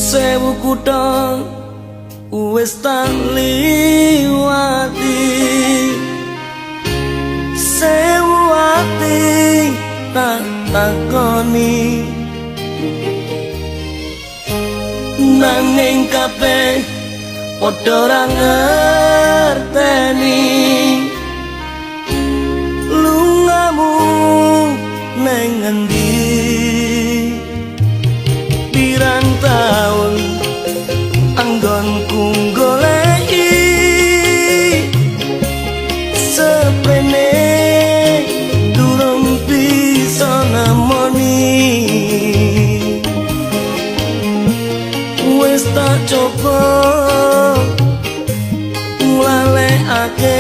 Sewu kutha wis tak liwati, sewu ati tak takoni, nanging kabeh padha ora ngerteni lungamu neng endi. Pirang taun anggonku goleki sepene durung bisa namoni, wis tak coba nglalekake